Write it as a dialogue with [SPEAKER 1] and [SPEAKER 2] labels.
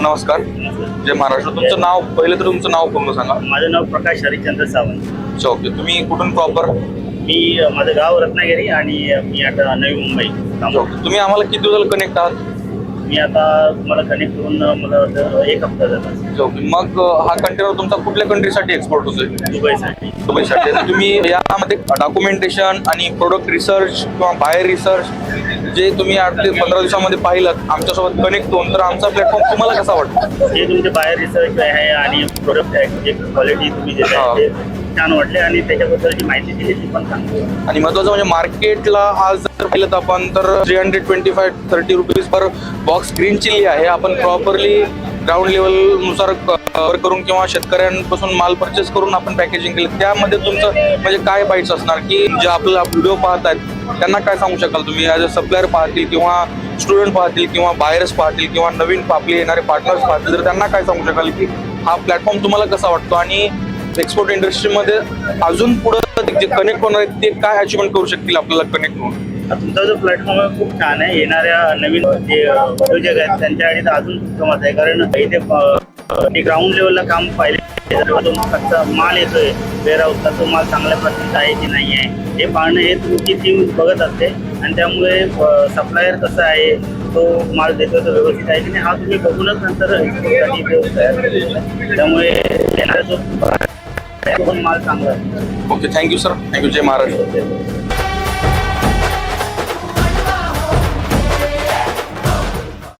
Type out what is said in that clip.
[SPEAKER 1] नमस्कार. जय महाराष्ट्र. तुमचं नाव पहिलं तर तुमचं नाव पूर्ण सांगा.
[SPEAKER 2] माझं नाव प्रकाश हरिश्चंद्र सावंत.
[SPEAKER 1] अच्छा, ओके. तुम्ही कुठून प्रॉपर?
[SPEAKER 2] माझं गाव रत्नागिरी आणि मी आता नवी मुंबई काम करतो.
[SPEAKER 1] तुम्ही आम्हाला किती दिवसाला कनेक्ट आहात?
[SPEAKER 2] मी आता तुम्हाला कनेक्ट करून मला वाटतं 1 हप्ता झाला.
[SPEAKER 1] ओके. मग हा कंटेनर तुमचा कुठल्या कंट्रीसाठी एक्सपोर्ट होतोय?
[SPEAKER 2] दुबईसाठी.
[SPEAKER 1] दुबईसाठी. तर तुम्ही यामध्ये डॉक्युमेंटेशन आणि प्रोडक्ट रिसर्च किंवा बाहेर रिसर्च जे तुम्ही 8 ते 15 दिवसामध्ये पाहिलं आमच्यासोबत कनेक्ट होऊन, तर आमचा प्लॅटफॉर्म तुम्हाला कसा वाटतो?
[SPEAKER 2] हे तुमचे बाहेर रिसर्च आहे आणि प्रोडक्ट आहे जे क्वालिटी तुम्ही देताय ते छान वाटले आणि त्याच्याबद्दलची माहिती दिली ती पण चांगली.
[SPEAKER 1] आणि महत्वाचं म्हणजे मार्केटला आज जर पाहिलं तर आपण तर 325-30 rupees per box green chilli आहे. आपण प्रॉपरली ग्राउंड लेवल नुसार कव्हर करून किंवा शेतकऱ्यांपासून माल परचेस करून आपण पॅकेजिंग केलं. त्यामध्ये तुमचं म्हणजे काय बाईट्स असणार की जे आपला व्हिडिओ पाहत आहेत त्यांना काय सांगू शकाल तुम्ही? ॲज अ सप्लायर पाहतील किंवा स्टुडंट पाहतील किंवा बायर्स पाहतील किंवा नवीन आपले येणारे पार्टनर्स पाहतील, तर त्यांना काय सांगू शकाल की हा प्लॅटफॉर्म तुम्हाला कसा वाटतो आणि एक्सपोर्ट इंडस्ट्रीमध्ये अजून पुढे जे कनेक्ट होणार आहेत ते काय अचिव्हमेंट करू शकतील आपल्याला कनेक्ट होऊन?
[SPEAKER 2] तुमचा जो प्लॅटफॉर्म आहे खूप छान आहे. येणाऱ्या नवीन जे उद्योजक आहेत त्यांच्यासाठी तर अजून उत्तमच आहे, कारण इथे ग्राउंड लेवलला काम पाहिले जो कच्चा माल येतोय वेअरहाऊसला तो माल चांगल्या प्रकारचा आहे की नाही आहे हे पाहणं हे तुमची टीम बघत असते आणि त्यामुळे सप्लायर कसा आहे, तो माल देतो तो व्यवस्थित आहे की नाही हा तुम्ही बघूनच नंतर एक्सपोर्टसाठी तयार केलेला आहे. त्यामुळे येणारा जो पण माल चांगला आहे.
[SPEAKER 1] Okay, thank you sir. थँक्यू. जय महाराष्ट्र.